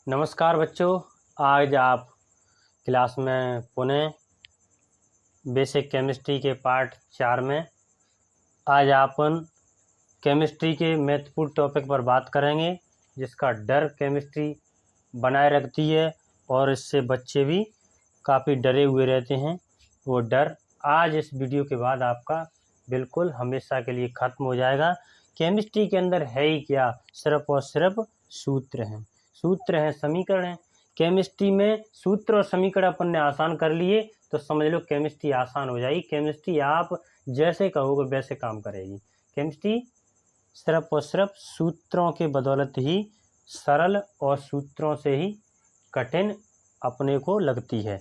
नमस्कार बच्चों, आज आप क्लास में पुनः बेसिक केमिस्ट्री के पार्ट 4 में आज अपन केमिस्ट्री के महत्वपूर्ण टॉपिक पर बात करेंगे, जिसका डर केमिस्ट्री बनाए रखती है और इससे बच्चे भी काफ़ी डरे हुए रहते हैं। वो डर आज इस वीडियो के बाद आपका बिल्कुल हमेशा के लिए ख़त्म हो जाएगा। केमिस्ट्री के अंदर है ही क्या, सिर्फ और सिर्फ सूत्र हैं, सूत्र हैं, समीकरण हैं। केमिस्ट्री में सूत्र और समीकरण अपन ने आसान कर लिए तो समझ लो केमिस्ट्री आसान हो जाएगी। केमिस्ट्री आप जैसे कहोगे वैसे काम करेगी। केमिस्ट्री सिर्फ और सिर्फ सूत्रों के बदौलत ही सरल और सूत्रों से ही कठिन अपने को लगती है।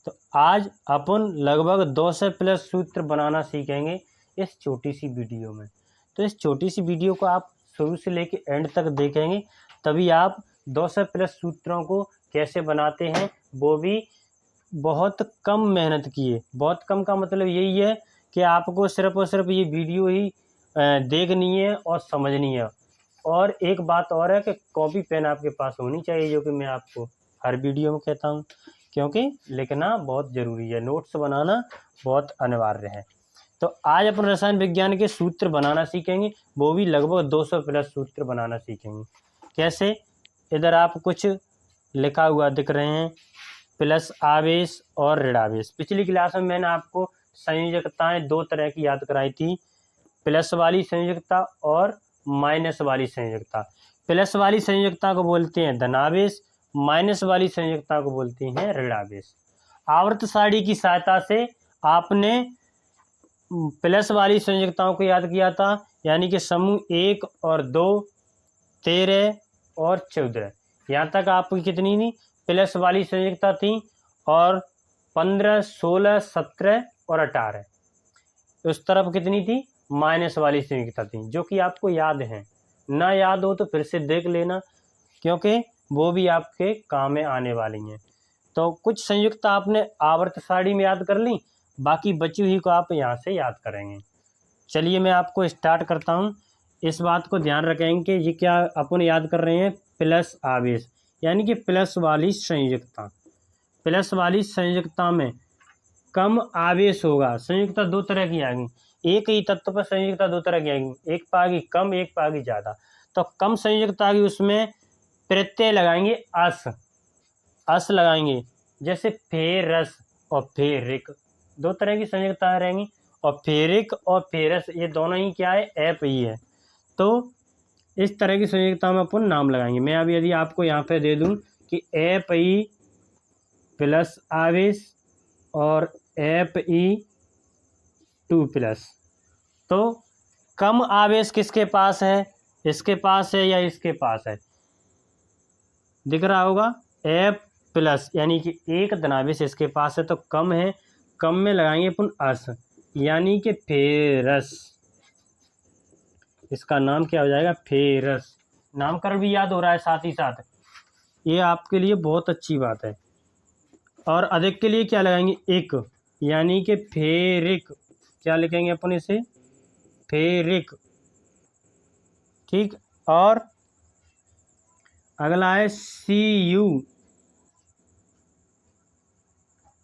तो आज अपन लगभग 200+ सूत्र बनाना सीखेंगे इस छोटी सी वीडियो में। तो इस छोटी सी वीडियो को आप शुरू से लेकर एंड तक देखेंगे, तभी आप 200+ सूत्रों को कैसे बनाते हैं, वो भी बहुत कम मेहनत किए। बहुत कम का मतलब यही है कि आपको सिर्फ और सिर्फ ये वीडियो ही देखनी है और समझनी है। और एक बात और है कि कॉपी पेन आपके पास होनी चाहिए, जो कि मैं आपको हर वीडियो में कहता हूँ, क्योंकि लिखना बहुत ज़रूरी है, नोट्स बनाना बहुत अनिवार्य है। तो आज अपन रसायन विज्ञान के सूत्र बनाना सीखेंगे, वो भी लगभग 200+ सूत्र बनाना सीखेंगे। कैसे? इधर आप कुछ लिखा हुआ दिख रहे हैं, प्लस आवेश और ऋण आवेश। पिछली क्लास में मैंने आपको संयोजकताएं दो तरह की याद कराई थी, प्लस वाली संयोजकता और माइनस वाली संयोजकता। प्लस वाली संयोजकता को बोलते हैं धनावेश, माइनस वाली संयोजकता को बोलते हैं ऋण आवेश। आवर्त सारणी की सहायता से आपने प्लस वाली संयोजकताओं को याद किया था, यानी कि समूह 1 और 2, 13 और 14। यहाँ तक आपकी कितनी थी प्लस वाली संयोजकता थी, और 15, 16, 17 और 18 उस तरफ कितनी थी माइनस वाली संयोजकता थी, जो कि आपको याद है। ना याद हो तो फिर से देख लेना, क्योंकि वो भी आपके काम में आने वाली हैं। तो कुछ संयुक्ता आपने आवर्त सारणी में याद कर ली, बाकी बची हुई को आप यहाँ से याद करेंगे। चलिए मैं आपको स्टार्ट करता हूँ। इस बात को ध्यान रखेंगे कि ये क्या अपन याद कर रहे हैं, प्लस आवेश, यानी कि प्लस वाली संयोजकता। प्लस वाली संयोजकता में कम आवेश होगा। संयोजकता दो तरह की आएगी, एक ही तत्व पर संयोजकता दो तरह की आएगी, एक पाएगी कम, एक पाएगी ज़्यादा। तो कम संयोजकता आएगी, उसमें प्रत्यय लगाएंगे अस लगाएंगे, जैसे फेरस और फेरिक, दो तरह की संयोजकताएं रहेंगी। और फेरिक और फेरस ये दोनों ही क्या है, एप ही है। तो इस तरह की संयोजकता में अपन नाम लगाएंगे। मैं अभी यदि आपको यहाँ पे दे दूं कि एप ई प्लस आवेश और एप ई 2+, तो कम आवेश किसके पास है, इसके पास है या इसके पास है, दिख रहा होगा एप प्लस, यानी कि एक धनावेश इसके पास है तो कम है। कम में लगाएंगे अपन अस, यानी कि फेरस। इसका नाम क्या हो जाएगा, फेरस। नामकरण भी याद हो रहा है साथ ही साथ, ये आपके लिए बहुत अच्छी बात है। और अधिक के लिए क्या लगाएंगे, एक, यानी कि फेरिक। क्या लिखेंगे अपन इसे, फेरिक। ठीक। और अगला है सी यू।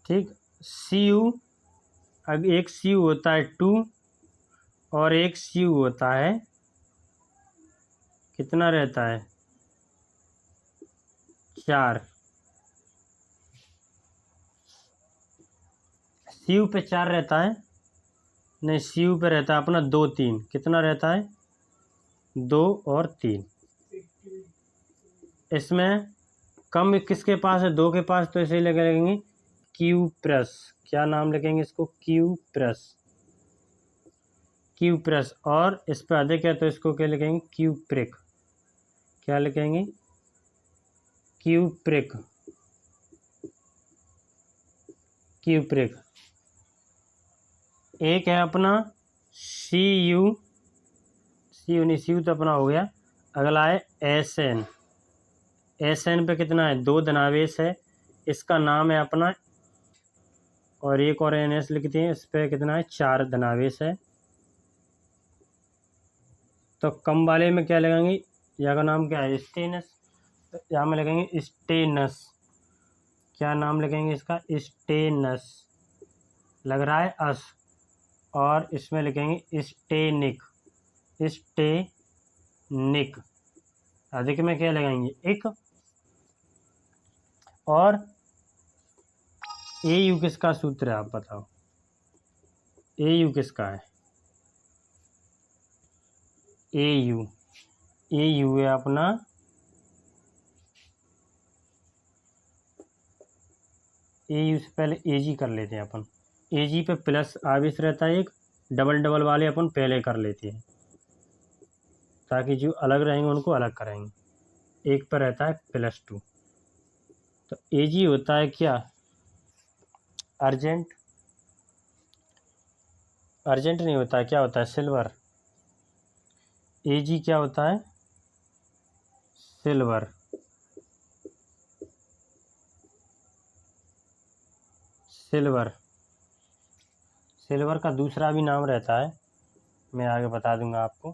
ठीक, सी यू, एक सी यू होता है 2 और एक सी यू होता है, कितना रहता है, 4। सी यू पे 4 रहता है, नहीं सी यू पे रहता है अपना 2, 3, कितना रहता है, 2 और 3। इसमें कम किसके पास है, 2 के पास, तो इसे लगेंगे क्यू प्लस। क्या नाम लिखेंगे इसको, क्यू प्लस, क्यू प्लस। और इस पर अधिक है तो इसको क्या लिखेंगे, क्यू प्रिक। क्या लिखेंगे, क्यू प्रिक, क्यू प्रिक। एक है अपना सी यू, सी यू नहीं, सी यू तो अपना हो गया। अगला है एस एन। एस एन पे कितना है, 2 धनावेश है, इसका नाम है अपना, और एक और एन एस लिखते हैं, इस पर कितना है, 4 धनावेश है। तो कम वाले में क्या लगाएंगे, या का नाम क्या है, स्टेनस। तो यहाँ में लिखेंगे स्टेनस। क्या नाम लिखेंगे इसका? स्टेनस, लग रहा है अस। और इसमें लिखेंगे स्टेनिक, स्टेनिक। अधिक में क्या लगाएंगे? इक। और ए यू किसका सूत्र है, आप बताओ? ए यू किसका है? ए यू है अपना ए यू से पहले ए जी कर लेते हैं अपन। ए जी पे प्लस आवेश रहता है एक, डबल डबल वाले अपन पहले कर लेते हैं ताकि जो अलग रहेंगे उनको अलग कराएंगे। एक पर रहता है +2। तो ए जी होता है क्या? अर्जेंट, अर्जेंट नहीं होता है, क्या होता है? सिल्वर। ए जी क्या होता है? सिल्वर। सिल्वर, सिल्वर का दूसरा भी नाम रहता है, मैं आगे बता दूंगा आपको।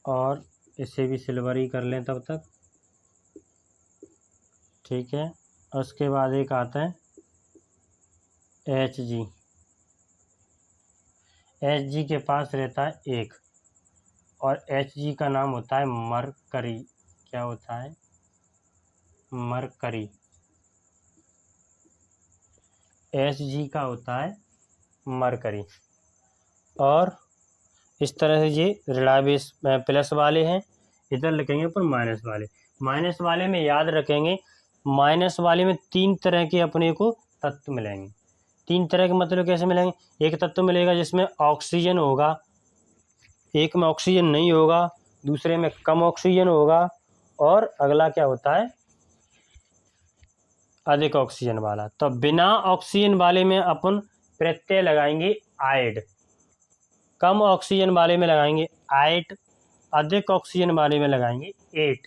और इसे भी सिल्वर ही कर लें तब तक, ठीक है। उसके बाद एक आता है एच जी। एच जी के पास रहता है एक, और एच जी का नाम होता है मरकरी। क्या होता है? मरकरी। एच जी का होता है मरकरी। और इस तरह से ये ऋणावेश प्लस वाले हैं, इधर लिखेंगे पर माइनस वाले। माइनस वाले में याद रखेंगे, माइनस वाले में 3 तरह के अपने को तत्व मिलेंगे। 3 तरह के मतलब कैसे मिलेंगे? एक तत्व मिलेगा जिसमें ऑक्सीजन होगा, एक में ऑक्सीजन नहीं होगा, दूसरे में कम ऑक्सीजन होगा, और अगला क्या होता है? अधिक ऑक्सीजन वाला। तो बिना ऑक्सीजन वाले में अपन प्रत्यय लगाएंगे आइड, कम ऑक्सीजन वाले में लगाएंगे आइट, अधिक ऑक्सीजन वाले में लगाएंगे 8।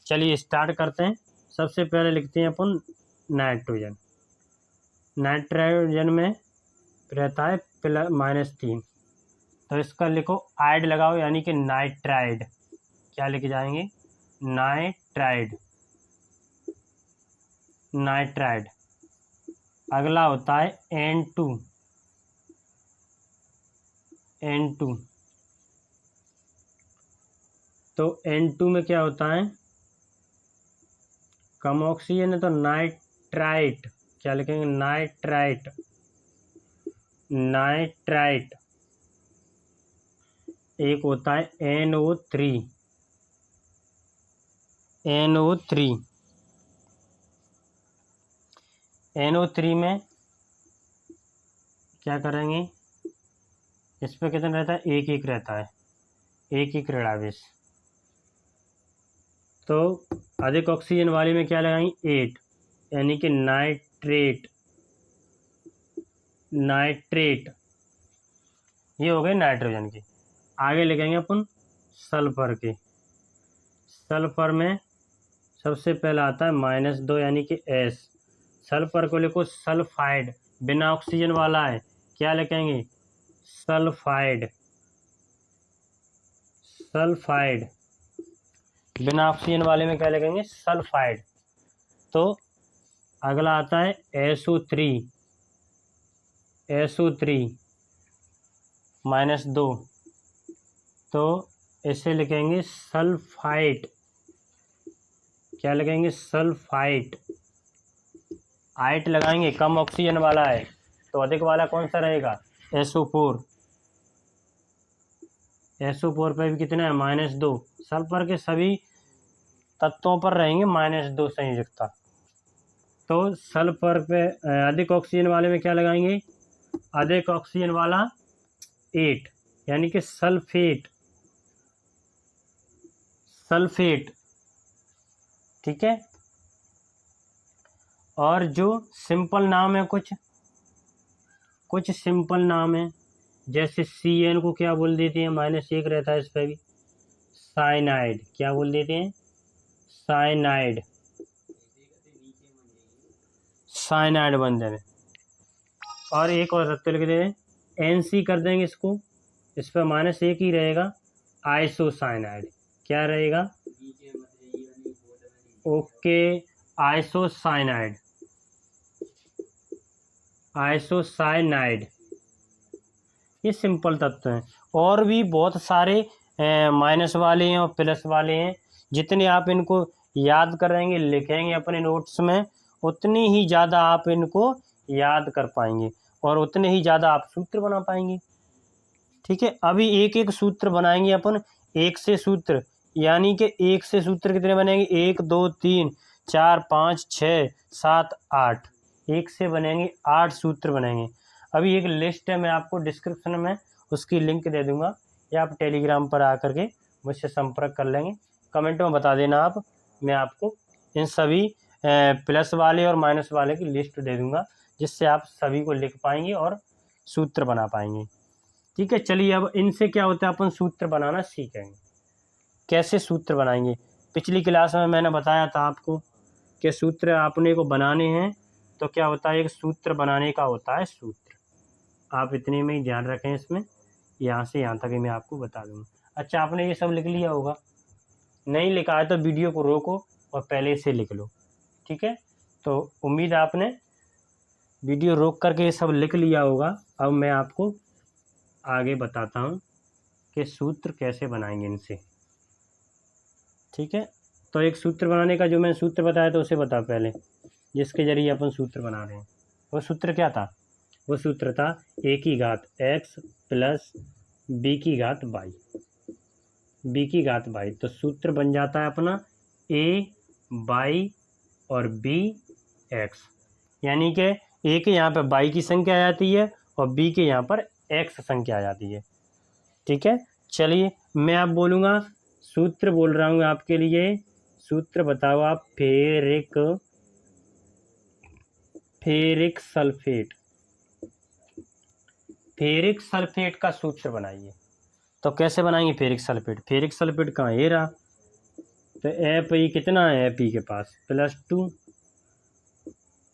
चलिए स्टार्ट करते हैं। सबसे पहले लिखते हैं अपन नाइट्रोजन। नाइट्रोजन में रहता है -3, तो इसका लिखो आइड लगाओ, यानी कि नाइट्राइड। क्या लिखे जाएंगे? Nitride, nitride. अगला होता है N2, N2। तो N2 में क्या होता है? कम ऑक्सीजन है तो नाइट्राइट। क्या लिखेंगे? Nitrite, nitrite. एक होता है NO3, NO3। NO3 में क्या करेंगे? इस पर कितना रहता है? एक एक रहता है, एक एक ऋणावेश। तो अधिक ऑक्सीजन वाले में क्या लगाएंगे? 8, यानी कि नाइट्रेट, नाइट्रेट। ये हो गए नाइट्रोजन के। आगे लिखेंगे अपन सल्फर के। सल्फर में सबसे पहला आता है -2, यानी कि S। सल्फर को लिखो सल्फाइड, बिना ऑक्सीजन वाला है। क्या लिखेंगे? Sulphide, sulphide. बिना ऑक्सीजन वाले में क्या लिखेंगे? सल्फाइड। तो अगला आता है SO3, SO3 -2, तो इसे लिखेंगे सल्फाइट। क्या लिखेंगे? सल्फाइट। आइट लगाएंगे, कम ऑक्सीजन वाला है, तो अधिक वाला कौन सा रहेगा? SO4। SO4 पे भी कितना है? -2। सल्फर के सभी तत्वों पर रहेंगे -2 संयोजकता। तो सल्फर पे अधिक ऑक्सीजन वाले में क्या लगाएंगे? अधिक ऑक्सीजन वाला 8, यानी कि सल्फेट, सल्फेट। ठीक है। और जो सिंपल नाम है, कुछ सिंपल नाम है, जैसे CN को क्या बोल देते हैं? -1 रहता है इस पर भी, साइनाइड। क्या बोल देते हैं? साइनाइड, साइनाइड बन जाए। और एक और तत्व लिख दें, NC कर देंगे इसको, इस पर -1 ही रहेगा, आइसोसाइनाइड। क्या रहेगा? ओके आइसोसाइनाइड, आइसोसाइनाइड, ये सिंपल तत्व हैं। और भी बहुत सारे माइनस वाले हैं और प्लस वाले हैं। जितने आप इनको याद करेंगे, लिखेंगे अपने नोट्स में, उतनी ही ज़्यादा आप इनको याद कर पाएंगे और उतने ही ज़्यादा आप सूत्र बना पाएंगे। ठीक है, अभी एक एक सूत्र बनाएंगे अपन। एक से सूत्र, यानी कि एक से सूत्र कितने बनेंगे? 1 2 3 4 5 6 7 8, एक से बनेंगे 8 सूत्र बनेंगे। अभी एक लिस्ट है, मैं आपको डिस्क्रिप्शन में उसकी लिंक दे दूंगा, या आप टेलीग्राम पर आकर के मुझसे संपर्क कर लेंगे। कमेंट में बता देना आप, मैं आपको इन सभी प्लस वाले और माइनस वाले की लिस्ट दे दूंगा, जिससे आप सभी को लिख पाएंगे और सूत्र बना पाएंगे। ठीक है, चलिए अब इनसे क्या होता है, अपन सूत्र बनाना सीखेंगे। कैसे सूत्र बनाएंगे? पिछली क्लास में मैंने बताया था आपको कि सूत्र आपने को बनाने हैं, तो क्या होता है, एक सूत्र बनाने का होता है सूत्र। आप इतने में ही ध्यान रखें इसमें, यहाँ से यहाँ तक ही मैं आपको बता दूँगा। अच्छा, आपने ये सब लिख लिया होगा? नहीं लिखा है तो वीडियो को रोको और पहले से लिख लो। ठीक है, तो उम्मीद है आपने वीडियो रोक करके ये सब लिख लिया होगा। अब मैं आपको आगे बताता हूँ कि सूत्र कैसे बनाएंगे इनसे। ठीक है, तो एक सूत्र बनाने का जो मैंने सूत्र बताया था उसे बता पहले, जिसके जरिए अपन सूत्र बना रहे हैं। वो सूत्र क्या था? वो सूत्र था a की घात x प्लस b की घात y, b की घात y। तो सूत्र बन जाता है अपना a y और b x, यानी कि a के यहाँ पर y की संख्या आ जाती है और b के यहाँ पर x संख्या आ जाती है। ठीक है, चलिए मैं आप बोलूँगा, सूत्र बोल रहा हूँ आपके लिए। सूत्र बताओ आप। फेरिक सल्फेट, फेरिक सल्फेट का सूत्र बनाइए। तो कैसे बनाएंगे फेरिक सल्फेट? फेरिक सल्फेट कहाँ? ये रहा। तो Fe कितना है? Fe के पास +2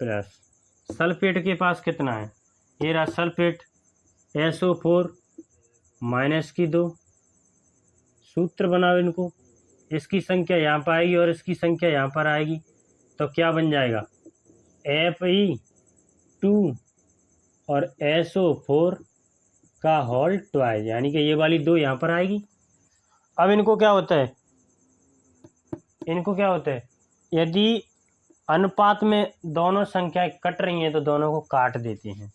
प्लस सल्फेट के पास कितना है? ये रहा सल्फेट SO4 -2। सूत्र बनाओ इनको, इसकी संख्या यहाँ पर आएगी और इसकी संख्या यहाँ पर आएगी, तो क्या बन जाएगा? Fe2 और SO4 का होल ट्वाइस, यानी कि ये वाली 2 यहाँ पर आएगी। अब इनको क्या होता है, इनको क्या होता है, यदि अनुपात में दोनों संख्याएं कट रही हैं तो दोनों को काट देते हैं।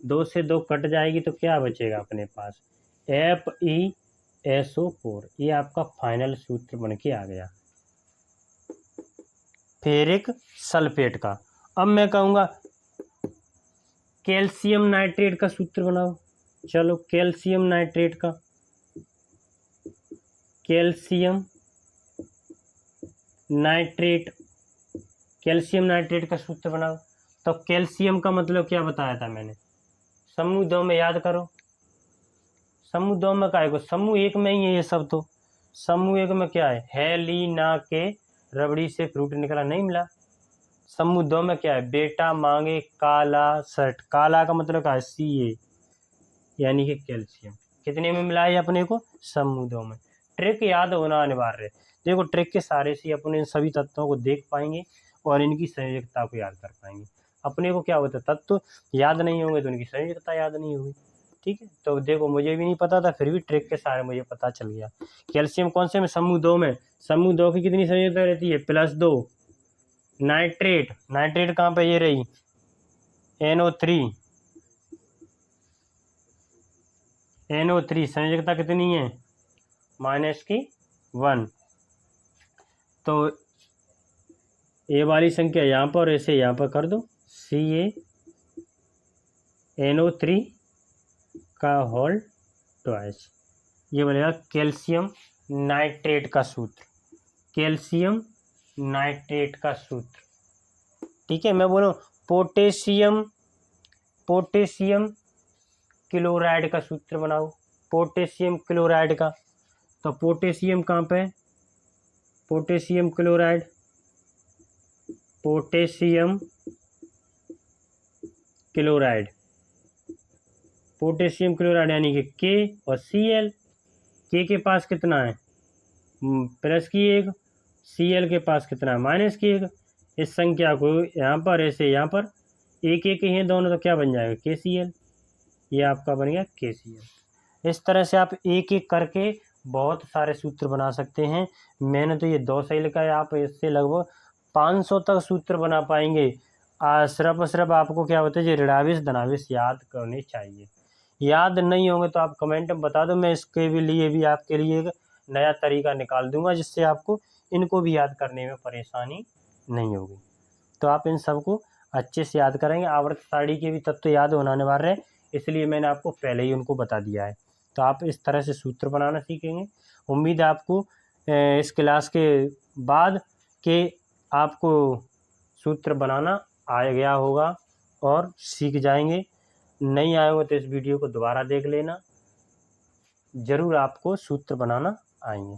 2 से 2 कट जाएगी तो क्या बचेगा अपने पास? FeSO4। ये आपका फाइनल सूत्र बन के आ गया फेरिक सल्फेट का। अब मैं कहूँगा कैल्शियम नाइट्रेट का सूत्र बनाओ। चलो, कैल्शियम नाइट्रेट का, कैल्शियम नाइट्रेट, कैल्शियम नाइट्रेट का सूत्र बनाओ। तो कैल्शियम का मतलब क्या बताया था मैंने? समूह 2 में याद करो। समूह 2 में क्या है? समूह 1 में ही है ये सब। तो समूह 1 में क्या है? हेलिना के रबड़ी से फ्रूट निकला, नहीं मिला। समूह 2 में क्या है? बेटा मांगे काला शर्ट, काला का मतलब क्या है? Ca, यानी कि कैल्शियम। कितने में मिला है अपने को? समूह 2 में। ट्रिक याद होना अनिवार्य है। देखो, ट्रिक के सहारे से अपने इन सभी तत्वों को देख पाएंगे और इनकी संयोजकता को याद कर पाएंगे। अपने को क्या होता है, तत्व याद नहीं होंगे तो इनकी संयोजकता याद नहीं होगी। ठीक है, तो देखो मुझे भी नहीं पता था, फिर भी ट्रिक के सहारे मुझे पता चल गया। कैल्शियम कौन से में? समूह 2 में। समूह 2 की कितनी संयोजकता रहती है? +2। नाइट्रेट, नाइट्रेट कहाँ पे? ये रही NO3, NO3 संयोजकता कितनी है? -1। तो ये वाली संख्या यहाँ पर, ऐसे यहाँ पर कर दो, CaNO3 का होल ट्वाइस। ये बनेगा कैल्शियम नाइट्रेट का सूत्र, कैल्शियम नाइट्रेट का सूत्र। ठीक है, मैं बोलूँ पोटेशियम, पोटेशियम क्लोराइड का सूत्र बनाओ। पोटेशियम क्लोराइड का, तो पोटेशियम कहाँ पे? Potassium chloride, potassium chloride, potassium chloride यानी कि K और Cl। K के पास कितना है? +1, Cl के पास कितना है -k। इस संख्या को यहाँ पर ऐसे यहाँ पर एक एक ही हैं दोनों, तो क्या बन जाएगा KCl। ये आपका बन गया KCl। इस तरह से आप एक एक करके बहुत सारे सूत्र बना सकते हैं। मैंने तो ये 2 सही लिखा है, आप इससे लगभग 500 तक सूत्र बना पाएंगे। सिर्फ और सिर्फ आपको क्या होता है, ये ऋणावेश धनावेश याद करने चाहिए। याद नहीं होंगे तो आप कमेंट में बता दो, मैं इसके भी लिए भी आपके लिए एक नया तरीका निकाल दूंगा जिससे आपको इनको भी याद करने में परेशानी नहीं होगी। तो आप इन सबको अच्छे से याद करेंगे। आवर्त सारणी के भी तत्व याद होने वाले हैं, इसलिए मैंने आपको पहले ही उनको बता दिया है। तो आप इस तरह से सूत्र बनाना सीखेंगे। उम्मीद है आपको इस क्लास के बाद के आपको सूत्र बनाना आ गया होगा और सीख जाएंगे। नहीं आए हो तो इस वीडियो को दोबारा देख लेना, ज़रूर आपको सूत्र बनाना आएंगे।